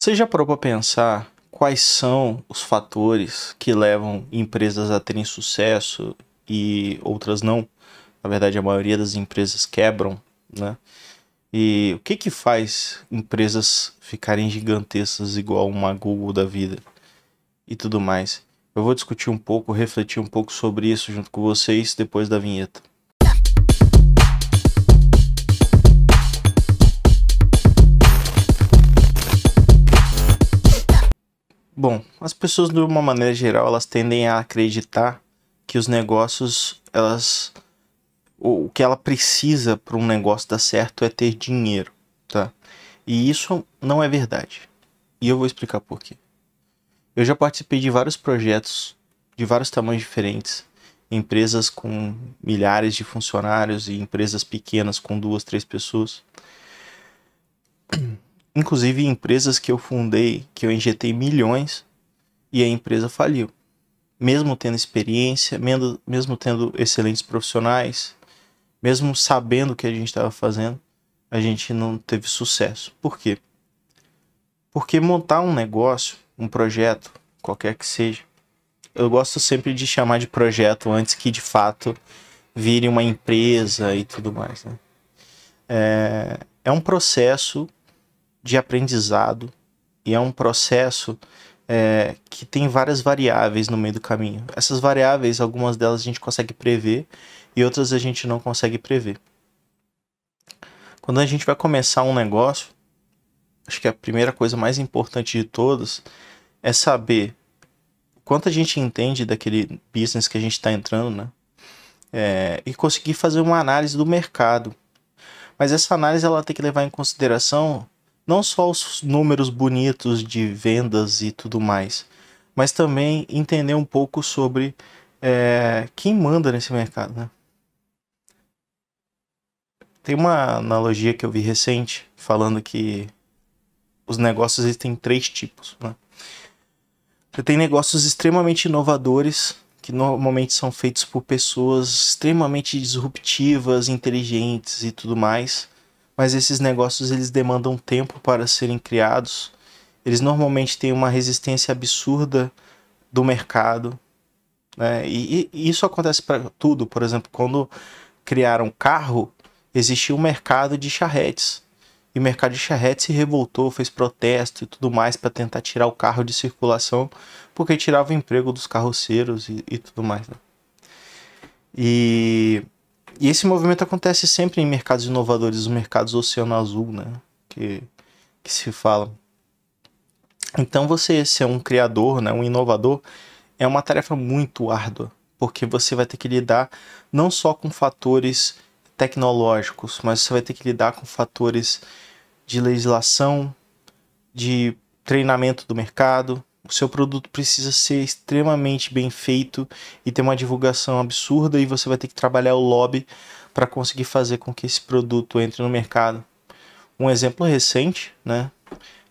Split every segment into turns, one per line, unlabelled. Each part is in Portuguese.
Você já parou para pensar quais são os fatores que levam empresas a terem sucesso e outras não? Na verdade, a maioria das empresas quebram, né? E o que que faz empresas ficarem gigantescas igual uma Google da vida e tudo mais? Eu vou discutir um pouco, refletir um pouco sobre isso junto com vocês depois da vinheta. Bom, as pessoas de uma maneira geral, elas tendem a acreditar que os negócios, o que ela precisa para um negócio dar certo é ter dinheiro, tá? E isso não é verdade. E eu vou explicar por quê. Eu já participei de vários projetos de vários tamanhos diferentes, empresas com milhares de funcionários e empresas pequenas com 2, 3 pessoas. Inclusive empresas que eu fundei, que eu injetei milhões e a empresa faliu. Mesmo tendo experiência, mesmo tendo excelentes profissionais, mesmo sabendo o que a gente estava fazendo, a gente não teve sucesso. Por quê? Porque montar um negócio, um projeto, qualquer que seja, eu gosto sempre de chamar de projeto antes que de fato vire uma empresa e tudo mais, né? É um processo de aprendizado e é um processo que tem várias variáveis no meio do caminho. Essas variáveis, algumas delas a gente consegue prever e outras a gente não consegue prever. Quando a gente vai começar um negócio, acho que a primeira coisa mais importante de todas é saber quanto a gente entende daquele business que a gente está entrando, né? E conseguir fazer uma análise do mercado. Mas essa análise ela tem que levar em consideração não só os números bonitos de vendas e tudo mais, mas também entender um pouco sobre quem manda nesse mercado, né? Tem uma analogia que eu vi recente falando que os negócios existem 3 tipos, né? Você tem negócios extremamente inovadores, que normalmente são feitos por pessoas extremamente disruptivas, inteligentes e tudo mais. Mas esses negócios eles demandam tempo para serem criados. Eles normalmente têm uma resistência absurda do mercado, né? E isso acontece para tudo. Por exemplo, quando criaram carro, existia um mercado de charretes. E o mercado de charretes se revoltou, fez protesto e tudo mais para tentar tirar o carro de circulação, porque tirava o emprego dos carroceiros e tudo mais, né? E esse movimento acontece sempre em mercados inovadores, os mercados Oceano Azul, né? Que se fala. Então você ser um criador, né, um inovador, é uma tarefa muito árdua, porque você vai ter que lidar não só com fatores tecnológicos, mas você vai ter que lidar com fatores de legislação, de treinamento do mercado. O seu produto precisa ser extremamente bem feito e ter uma divulgação absurda, e você vai ter que trabalhar o lobby para conseguir fazer com que esse produto entre no mercado. Um exemplo recente, né,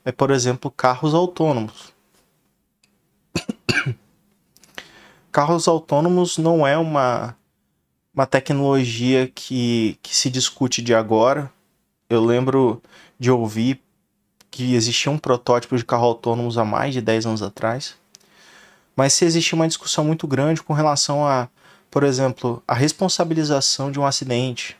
é, por exemplo, carros autônomos. Carros autônomos não é uma tecnologia que se discute de agora. Eu lembro de ouvir que existia um protótipo de carro autônomos há mais de 10 anos atrás. Mas se existia uma discussão muito grande com relação a, por exemplo, a responsabilização de um acidente.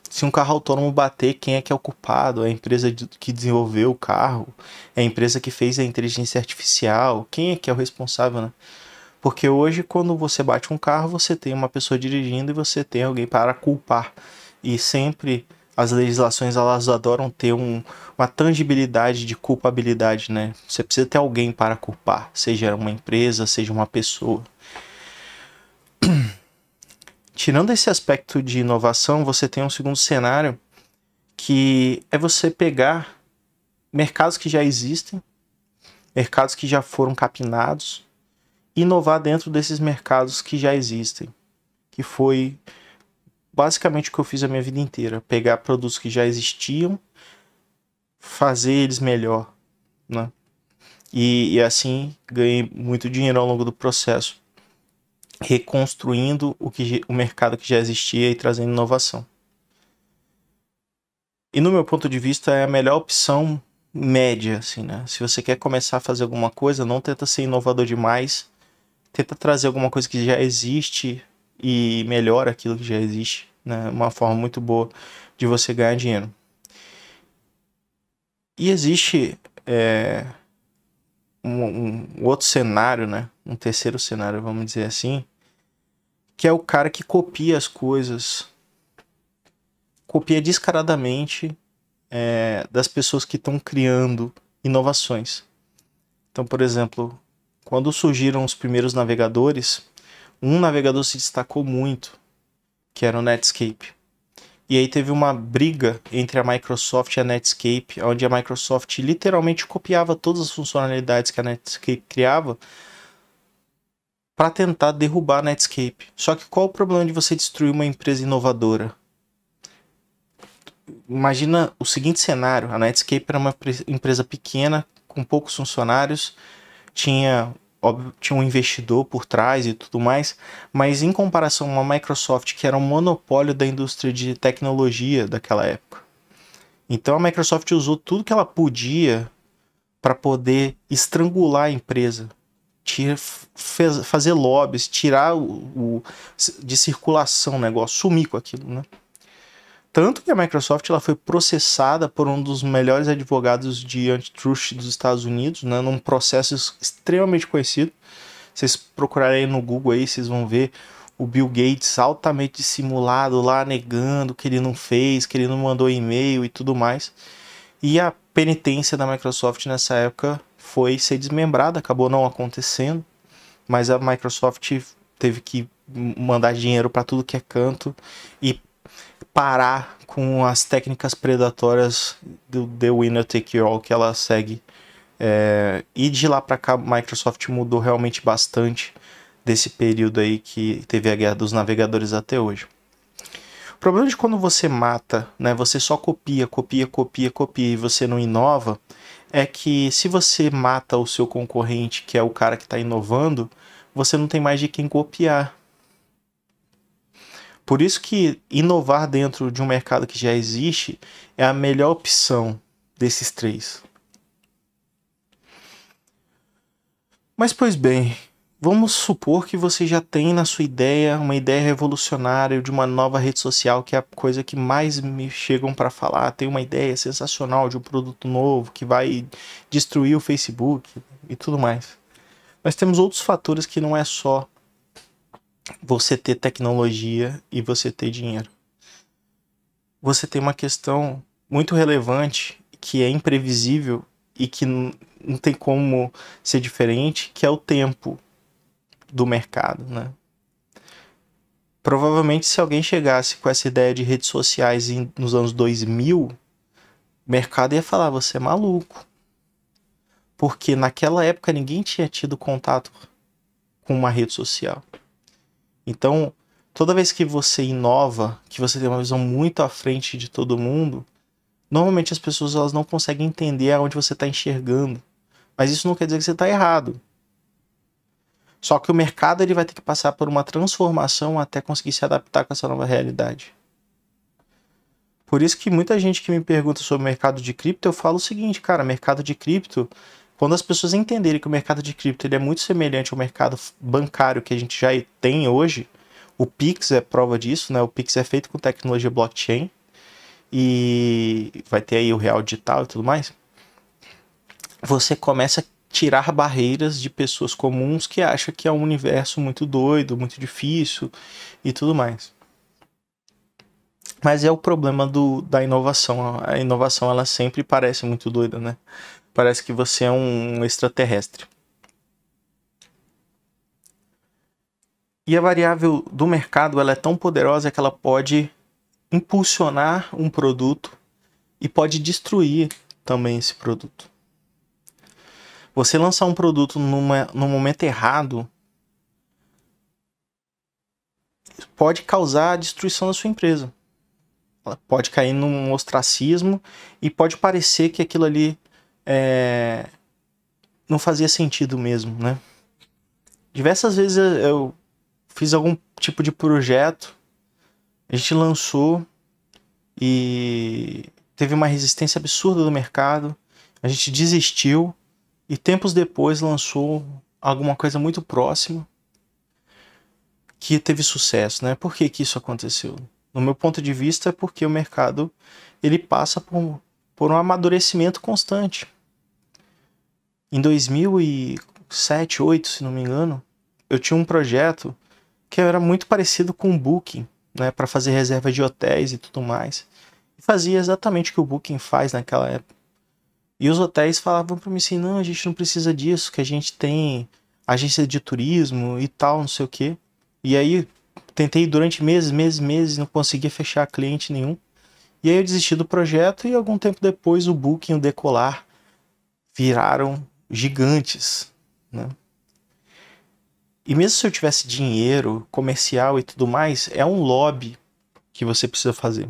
Se um carro autônomo bater, quem é que é o culpado? É a empresa que desenvolveu o carro? É a empresa que fez a inteligência artificial? Quem é que é o responsável, né? Porque hoje, quando você bate um carro, você tem uma pessoa dirigindo e você tem alguém para culpar. E sempre as legislações elas adoram ter uma tangibilidade de culpabilidade, né? Você precisa ter alguém para culpar, seja uma empresa, seja uma pessoa. Tirando esse aspecto de inovação, você tem um segundo cenário, que é você pegar mercados que já existem, mercados que já foram capinados, e inovar dentro desses mercados que já existem, que foi basicamente o que eu fiz a minha vida inteira, pegar produtos que já existiam, fazer eles melhor, né? E assim ganhei muito dinheiro ao longo do processo, reconstruindo o mercado que já existia e trazendo inovação. E no meu ponto de vista é a melhor opção média, assim, né? Se você quer começar a fazer alguma coisa, não tenta ser inovador demais, tenta trazer alguma coisa que já existe e melhora aquilo que já existe, né? Uma forma muito boa de você ganhar dinheiro. E existe um outro cenário, né? Um terceiro cenário, vamos dizer assim, que é o cara que copia as coisas, copia descaradamente das pessoas que estão criando inovações. Então, por exemplo, quando surgiram os primeiros navegadores, um navegador se destacou muito, que era o Netscape. E aí teve uma briga entre a Microsoft e a Netscape, onde a Microsoft literalmente copiava todas as funcionalidades que a Netscape criava para tentar derrubar a Netscape. Só que qual o problema de você destruir uma empresa inovadora? Imagina o seguinte cenário: a Netscape era uma empresa pequena, com poucos funcionários, tinha um investidor por trás e tudo mais, mas em comparação a uma Microsoft, que era um monopólio da indústria de tecnologia daquela época. Então a Microsoft usou tudo que ela podia para poder estrangular a empresa, fazer lobbies, tirar de circulação o negócio, sumir com aquilo, né? Tanto que a Microsoft ela foi processada por um dos melhores advogados de antitrust dos Estados Unidos, né, num processo extremamente conhecido. Vocês procurarem no Google aí, vocês vão ver o Bill Gates altamente dissimulado lá, negando que ele não fez, que ele não mandou e-mail e tudo mais. E a penitência da Microsoft nessa época foi ser desmembrada, acabou não acontecendo, mas a Microsoft teve que mandar dinheiro para tudo que é canto e parar com as técnicas predatórias do The Winner Take All que ela segue. E de lá para cá, a Microsoft mudou realmente bastante desse período aí que teve a guerra dos navegadores até hoje. O problema de quando você mata, né, você só copia e você não inova, é que se você mata o seu concorrente, que é o cara que está inovando, você não tem mais de quem copiar. Por isso que inovar dentro de um mercado que já existe é a melhor opção desses três. Mas, pois bem, vamos supor que você já tem na sua ideia uma ideia revolucionária de uma nova rede social, que é a coisa que mais me chegam para falar. Tem uma ideia sensacional de um produto novo que vai destruir o Facebook e tudo mais. Mas temos outros fatores que não é só você ter tecnologia e você ter dinheiro. Você tem uma questão muito relevante que é imprevisível e que não tem como ser diferente, que é o tempo do mercado, né? Provavelmente se alguém chegasse com essa ideia de redes sociais nos anos 2000, o mercado ia falar, você é maluco. Porque naquela época ninguém tinha tido contato com uma rede social. Então, toda vez que você inova, que você tem uma visão muito à frente de todo mundo, normalmente as pessoas elas não conseguem entender aonde você está enxergando. Mas isso não quer dizer que você está errado. Só que o mercado ele vai ter que passar por uma transformação até conseguir se adaptar com essa nova realidade. Por isso que muita gente que me pergunta sobre o mercado de cripto, eu falo o seguinte, cara, mercado de cripto, quando as pessoas entenderem que o mercado de cripto ele é muito semelhante ao mercado bancário que a gente já tem hoje, o Pix é prova disso, né? O Pix é feito com tecnologia blockchain e vai ter aí o real digital e tudo mais. Você começa a tirar barreiras de pessoas comuns que acham que é um universo muito doido, muito difícil e tudo mais. Mas é o problema da inovação. A inovação ela sempre parece muito doida, né? Parece que você é um extraterrestre. E a variável do mercado ela é tão poderosa que ela pode impulsionar um produto e pode destruir também esse produto. Você lançar um produto no momento errado pode causar a destruição da sua empresa. Ela pode cair num ostracismo e pode parecer que aquilo ali não fazia sentido mesmo, né? Diversas vezes eu fiz algum tipo de projeto, a gente lançou e teve uma resistência absurda do mercado. A gente desistiu e tempos depois lançou alguma coisa muito próxima que teve sucesso, né? Por que que isso aconteceu? No meu ponto de vista é porque o mercado ele passa por um amadurecimento constante. Em 2007, 2008, se não me engano, eu tinha um projeto que era muito parecido com o Booking, né, para fazer reserva de hotéis e tudo mais. E fazia exatamente o que o Booking faz naquela época. E os hotéis falavam para mim assim, não, a gente não precisa disso, que a gente tem agência de turismo e tal, não sei o quê. E aí tentei durante meses, não conseguia fechar cliente nenhum. E aí eu desisti do projeto e algum tempo depois o Booking e o Decolar viraram gigantes, né? E mesmo se eu tivesse dinheiro, comercial e tudo mais, é um lobby que você precisa fazer.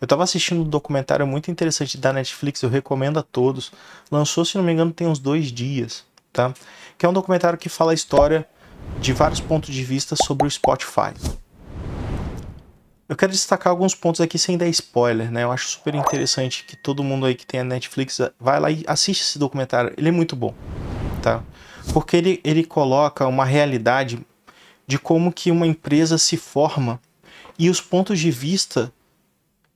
Eu estava assistindo um documentário muito interessante da Netflix, eu recomendo a todos. Lançou, se não me engano, tem uns 2 dias, tá? Que é um documentário que fala a história de vários pontos de vista sobre o Spotify. Eu quero destacar alguns pontos aqui sem dar spoiler, né? Eu acho super interessante que todo mundo aí que tem a Netflix vai lá e assiste esse documentário. Ele é muito bom, tá? Porque ele coloca uma realidade de como que uma empresa se forma e os pontos de vista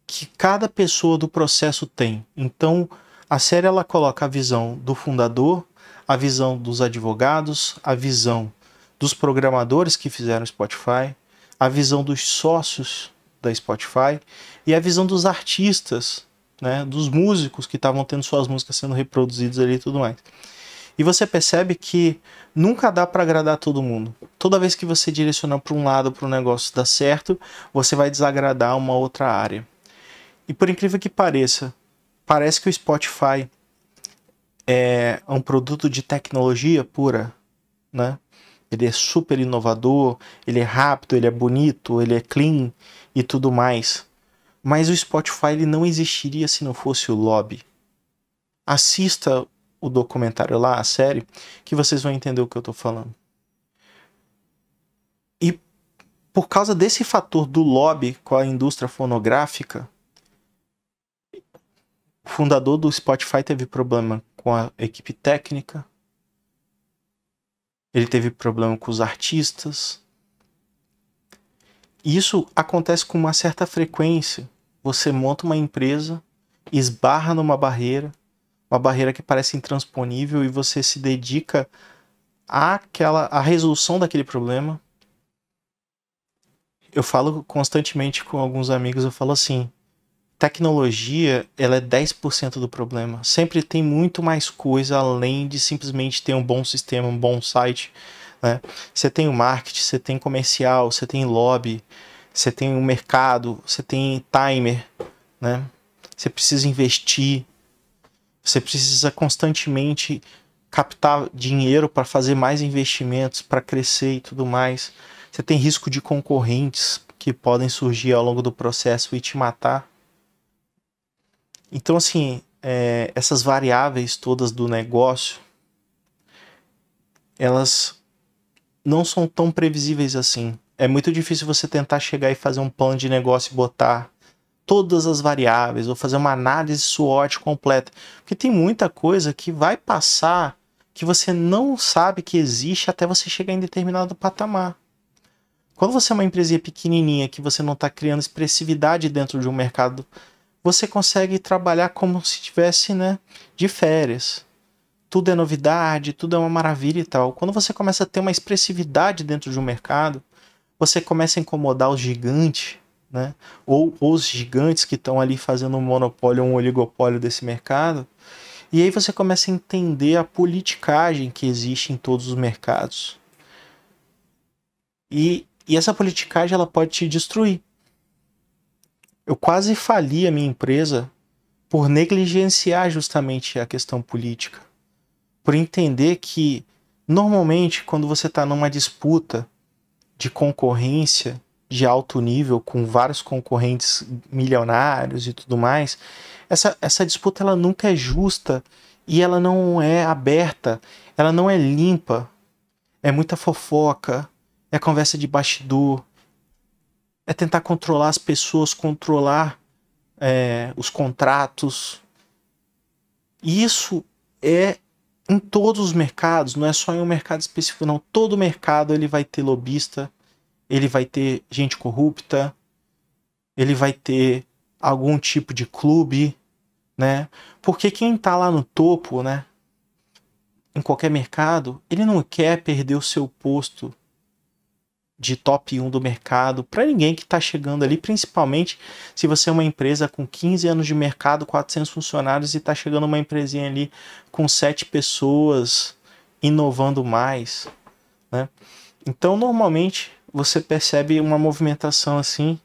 que cada pessoa do processo tem. Então, a série ela coloca a visão do fundador, a visão dos advogados, a visão dos programadores que fizeram o Spotify, a visão dos sócios da Spotify e a visão dos artistas, né, dos músicos que estavam tendo suas músicas sendo reproduzidas ali e tudo mais. E você percebe que nunca dá para agradar todo mundo. Toda vez que você direcionar para um lado para o negócio dar certo, você vai desagradar uma outra área. E por incrível que pareça, parece que o Spotify é um produto de tecnologia pura, né? Ele é super inovador, ele é rápido, ele é bonito, ele é clean e tudo mais. Mas o Spotify ele não existiria se não fosse o lobby. Assista o documentário lá, a série, que vocês vão entender o que eu tô falando. E por causa desse fator do lobby com a indústria fonográfica, o fundador do Spotify teve problema com a equipe técnica, ele teve problema com os artistas. E isso acontece com uma certa frequência. Você monta uma empresa, esbarra numa barreira, uma barreira que parece intransponível e você se dedica à resolução daquele problema. Eu falo constantemente com alguns amigos, eu falo assim, tecnologia, ela é 10% do problema. Sempre tem muito mais coisa além de simplesmente ter um bom sistema, um bom site, né? Você tem o marketing, você tem comercial, você tem lobby, você tem o mercado, você tem timer, né? Você precisa investir, você precisa constantemente captar dinheiro para fazer mais investimentos, para crescer e tudo mais. Você tem risco de concorrentes que podem surgir ao longo do processo e te matar. Então, assim, essas variáveis todas do negócio, elas não são tão previsíveis assim. É muito difícil você tentar chegar e fazer um plano de negócio e botar todas as variáveis, ou fazer uma análise SWOT completa. Porque tem muita coisa que vai passar que você não sabe que existe até você chegar em determinado patamar. Quando você é uma empresinha pequenininha, que você não está criando expressividade dentro de um mercado, você consegue trabalhar como se estivesse, né, de férias. Tudo é novidade, tudo é uma maravilha e tal. Quando você começa a ter uma expressividade dentro de um mercado, você começa a incomodar os gigantes, né? Ou os gigantes que estão ali fazendo um monopólio ou um oligopólio desse mercado. E aí você começa a entender a politicagem que existe em todos os mercados. E essa politicagem ela pode te destruir. Eu quase fali a minha empresa por negligenciar justamente a questão política. Por entender que, normalmente, quando você está numa disputa de concorrência de alto nível, com vários concorrentes milionários e tudo mais, essa disputa ela nunca é justa e ela não é aberta, ela não é limpa. É muita fofoca, é conversa de bastidor, é tentar controlar as pessoas, controlar os contratos. E isso é em todos os mercados, não é só em um mercado específico, não. Todo mercado ele vai ter lobista, ele vai ter gente corrupta, ele vai ter algum tipo de clube, né? Porque quem tá lá no topo, né, em qualquer mercado, ele não quer perder o seu posto de top 1 do mercado para ninguém que está chegando ali, principalmente se você é uma empresa com 15 anos de mercado, 400 funcionários e está chegando uma empresinha ali com 7 pessoas inovando mais, né? Então, normalmente, você percebe uma movimentação assim,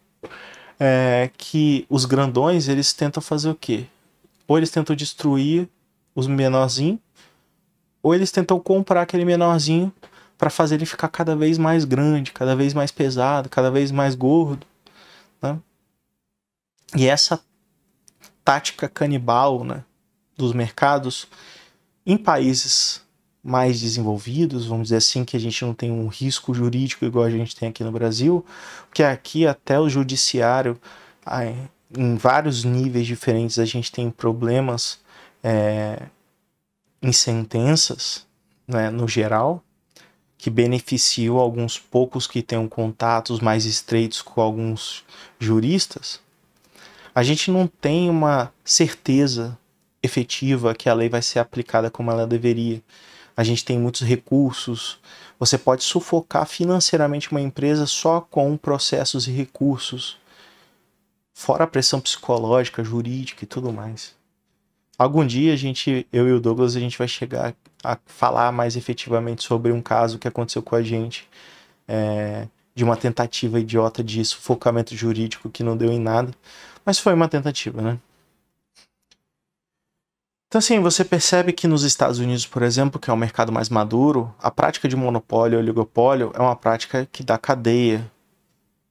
que os grandões, eles tentam fazer o quê? Ou eles tentam destruir os menorzinhos, ou eles tentam comprar aquele menorzinho para fazer ele ficar cada vez mais grande, cada vez mais pesado, cada vez mais gordo, né? E essa tática canibal, né, dos mercados em países mais desenvolvidos, vamos dizer assim, que a gente não tem um risco jurídico igual a gente tem aqui no Brasil, porque aqui até o judiciário, em vários níveis diferentes, a gente tem problemas em sentenças, né, no geral, que beneficiam alguns poucos que tenham contatos mais estreitos com alguns juristas. A gente não tem uma certeza efetiva que a lei vai ser aplicada como ela deveria. A gente tem muitos recursos. Você pode sufocar financeiramente uma empresa só com processos e recursos, fora a pressão psicológica, jurídica e tudo mais. Algum dia eu e o Douglas, a gente vai chegar a falar mais efetivamente sobre um caso que aconteceu com a gente, de uma tentativa idiota de sufocamento jurídico que não deu em nada, mas foi uma tentativa, né? Então, assim, você percebe que nos Estados Unidos, por exemplo, que é um mercado mais maduro, a prática de monopólio ou oligopólio é uma prática que dá cadeia,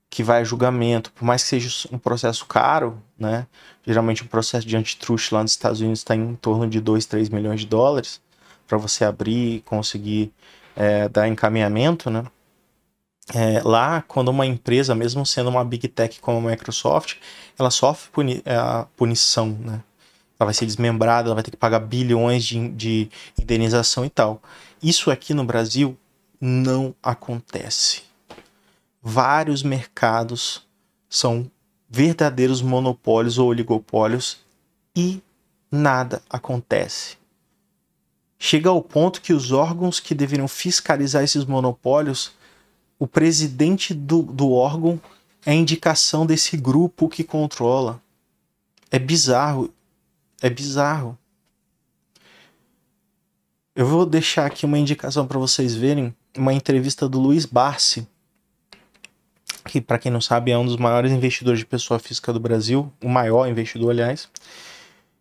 que vai a julgamento, por mais que seja um processo caro, né? Geralmente um processo de antitrust lá nos Estados Unidos está em torno de 2, 3 milhões de dólares para você abrir e conseguir dar encaminhamento, né? Lá, quando uma empresa, mesmo sendo uma big tech como a Microsoft, ela sofre a punição, né? Ela vai ser desmembrada, ela vai ter que pagar bilhões de indenização e tal. Isso aqui no Brasil não acontece. Vários mercados são verdadeiros monopólios ou oligopólios e nada acontece. Chega ao ponto que os órgãos que deveriam fiscalizar esses monopólios, o presidente do órgão é a indicação desse grupo que controla. É bizarro. É bizarro. Eu vou deixar aqui uma indicação para vocês verem uma entrevista do Luiz Barsi, que, para quem não sabe, é um dos maiores investidores de pessoa física do Brasil, o maior investidor, aliás.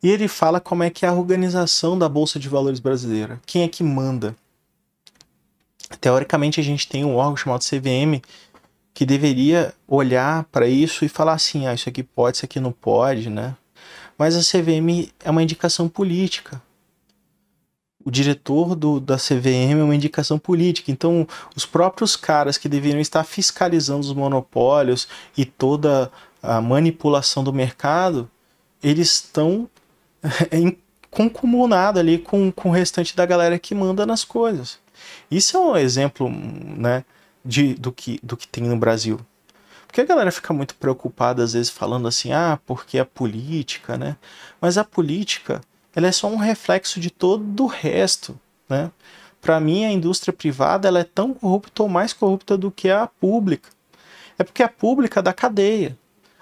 E ele fala como é que é a organização da Bolsa de Valores brasileira. Quem é que manda? Teoricamente, a gente tem um órgão chamado CVM que deveria olhar para isso e falar assim, isso aqui pode, isso aqui não pode, né? Mas a CVM é uma indicação política. O diretor da CVM é uma indicação política. Então, os próprios caras que deveriam estar fiscalizando os monopólios e toda a manipulação do mercado, eles estão concomunados ali com o restante da galera que manda nas coisas. Isso é um exemplo, né, do que tem no Brasil. Porque a galera fica muito preocupada, às vezes, falando assim, porque a política, né? Mas a política, ela é só um reflexo de todo o resto, né? Para mim, a indústria privada, ela é tão corrupta ou mais corrupta do que a pública. É porque a pública dá cadeia.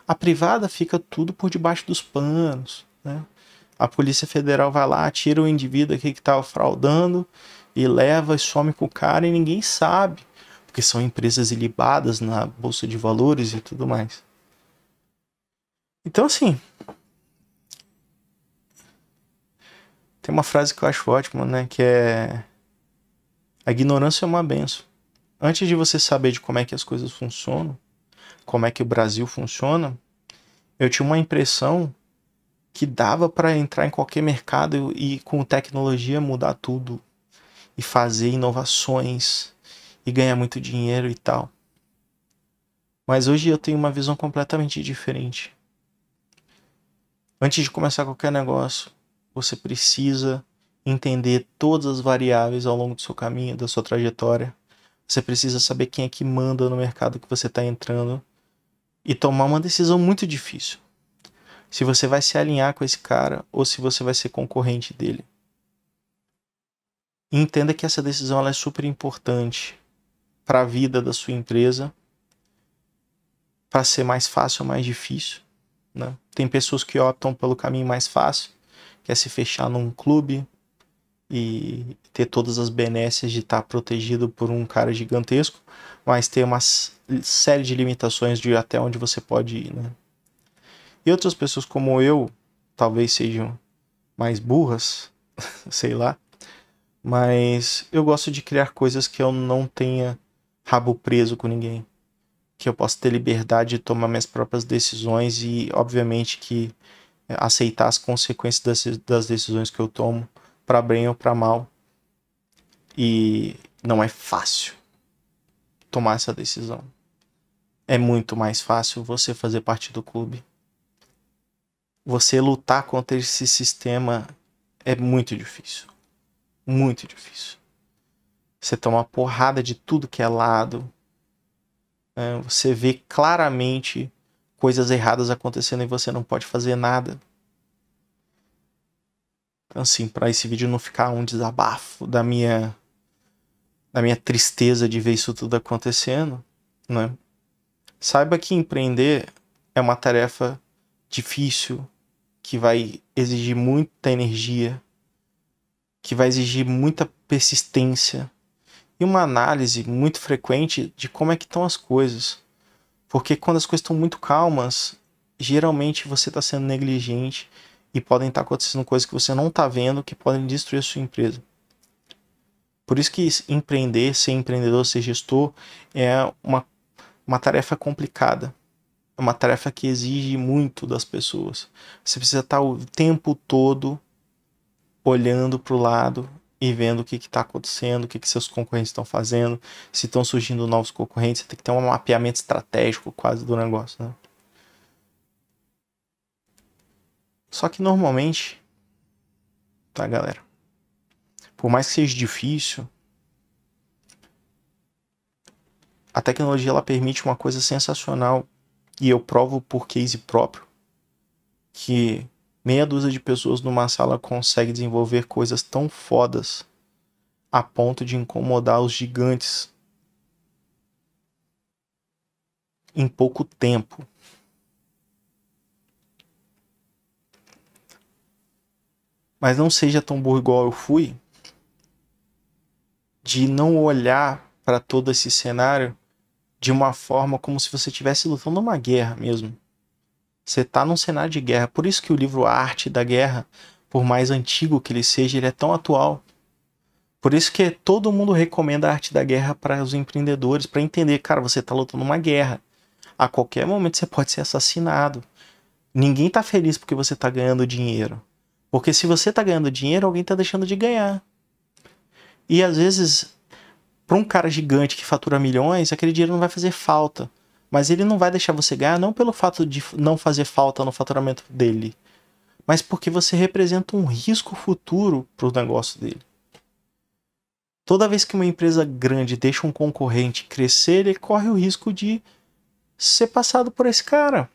A privada fica tudo por debaixo dos panos, né? A Polícia Federal vai lá, tira o indivíduo aqui que estava fraudando e leva e some com o cara e ninguém sabe. Porque são empresas ilibadas na Bolsa de Valores e tudo mais. Então, assim, tem uma frase que eu acho ótima, né? Que é: a ignorância é uma benção. Antes de você saber de como é que as coisas funcionam, como é que o Brasil funciona, eu tinha uma impressão que dava para entrar em qualquer mercado e com tecnologia mudar tudo e fazer inovações e ganhar muito dinheiro e tal. Mas hoje eu tenho uma visão completamente diferente. Antes de começar qualquer negócio, você precisa entender todas as variáveis ao longo do seu caminho, da sua trajetória. Você precisa saber quem é que manda no mercado que você está entrando e tomar uma decisão muito difícil. Se você vai se alinhar com esse cara ou se você vai ser concorrente dele. E entenda que essa decisão ela é super importante para a vida da sua empresa, para ser mais fácil ou mais difícil, né? Tem pessoas que optam pelo caminho mais fácil, que é se fechar num clube e ter todas as benesses de estar protegido por um cara gigantesco, mas ter uma série de limitações de até onde você pode ir, né? E outras pessoas como eu, talvez sejam mais burras, sei lá, mas eu gosto de criar coisas que eu não tenha rabo preso com ninguém, que eu possa ter liberdade de tomar minhas próprias decisões e, obviamente, que aceitar as consequências das decisões que eu tomo, para bem ou para mal. E não é fácil tomar essa decisão. É muito mais fácil você fazer parte do clube. Você lutar contra esse sistema é muito difícil. Muito difícil. Você toma uma porrada de tudo que é lado. Você vê claramente coisas erradas acontecendo e você não pode fazer nada. Então, assim, para esse vídeo não ficar um desabafo da minha tristeza de ver isso tudo acontecendo, né? Saiba que empreender é uma tarefa difícil, que vai exigir muita energia, que vai exigir muita persistência e uma análise muito frequente de como é que estão as coisas. Porque quando as coisas estão muito calmas, geralmente você está sendo negligente e podem estar acontecendo coisas que você não está vendo que podem destruir a sua empresa. Por isso que empreender, ser empreendedor, ser gestor é uma tarefa complicada. É uma tarefa que exige muito das pessoas. Você precisa estar o tempo todo olhando para o lado e vendo o que está acontecendo, o que seus concorrentes estão fazendo, se estão surgindo novos concorrentes. Você tem que ter um mapeamento estratégico quase do negócio, né? Só que normalmente, tá, galera? Por mais que seja difícil, a tecnologia ela permite uma coisa sensacional. E eu provo por case próprio que meia dúzia de pessoas numa sala consegue desenvolver coisas tão fodas a ponto de incomodar os gigantes em pouco tempo. Mas não seja tão burro igual eu fui de não olhar para todo esse cenário de uma forma como se você estivesse lutando uma guerra mesmo. Você está num cenário de guerra. Por isso que o livro A Arte da Guerra, por mais antigo que ele seja, ele é tão atual. Por isso que todo mundo recomenda a Arte da Guerra para os empreendedores, para entender, cara, você está lutando uma guerra. A qualquer momento você pode ser assassinado. Ninguém está feliz porque você está ganhando dinheiro. Porque se você está ganhando dinheiro, alguém está deixando de ganhar. E às vezes, para um cara gigante que fatura milhões, aquele dinheiro não vai fazer falta. Mas ele não vai deixar você ganhar não pelo fato de não fazer falta no faturamento dele, mas porque você representa um risco futuro para o negócio dele. Toda vez que uma empresa grande deixa um concorrente crescer, ele corre o risco de ser passado por esse cara.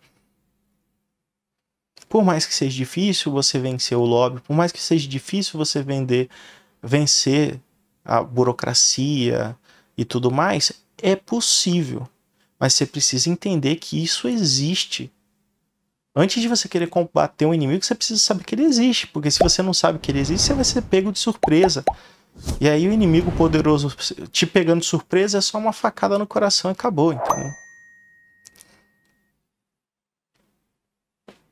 Por mais que seja difícil você vencer o lobby, por mais que seja difícil você vencer a burocracia e tudo mais, é possível. Mas você precisa entender que isso existe. Antes de você querer combater um inimigo, você precisa saber que ele existe. Porque se você não sabe que ele existe, você vai ser pego de surpresa. E aí o inimigo poderoso te pegando de surpresa é só uma facada no coração e acabou, entendeu?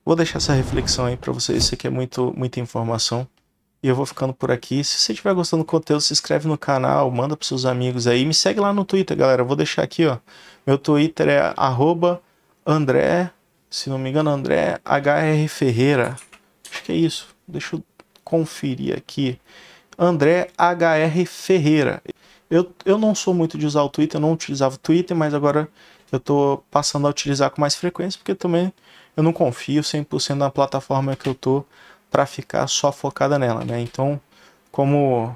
Vou deixar essa reflexão aí pra vocês. Isso aqui é muita informação. E eu vou ficando por aqui. Se você estiver gostando do conteúdo, se inscreve no canal, manda pros seus amigos aí. Me segue lá no Twitter, galera. Eu vou deixar aqui, ó. Meu Twitter é @André, se não me engano, André HR Ferreira. Acho que é isso. Deixa eu conferir aqui. André HR Ferreira. Eu não sou muito de usar o Twitter, eu não utilizava o Twitter, mas agora eu tô passando a utilizar com mais frequência, porque também eu não confio 100% na plataforma que eu tô para ficar só focada nela, né? Então, como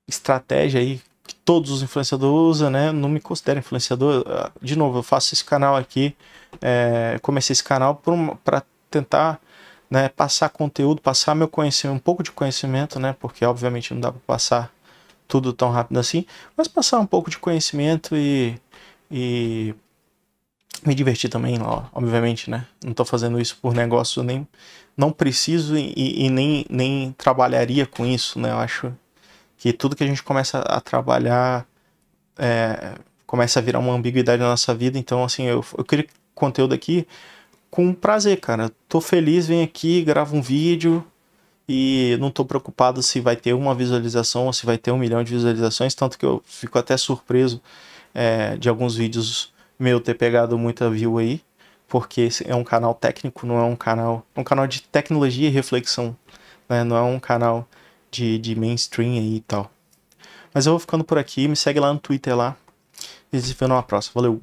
estratégia aí que todos os influenciadores usam, né? Não me considero influenciador. De novo, eu faço esse canal aqui, comecei esse canal para tentar, né, passar conteúdo, passar meu conhecimento, um pouco de conhecimento, né? Porque obviamente não dá para passar tudo tão rápido assim, mas passar um pouco de conhecimento e me divertir também, ó, obviamente, né? Não tô fazendo isso por negócio, nem não preciso e nem trabalharia com isso, né? Eu acho que tudo que a gente começa a trabalhar começa a virar uma ambiguidade na nossa vida. Então, assim, eu crio conteúdo aqui com prazer, cara. Tô feliz, venho aqui, gravo um vídeo e não tô preocupado se vai ter uma visualização ou se vai ter 1 milhão de visualizações, tanto que eu fico até surpreso de alguns vídeos meu ter pegado muita view aí, porque esse é um canal técnico, não é um canal de tecnologia e reflexão, né? Não é um canal de mainstream aí e tal. Mas eu vou ficando por aqui, me segue lá no Twitter lá, e se vê numa próxima. Valeu!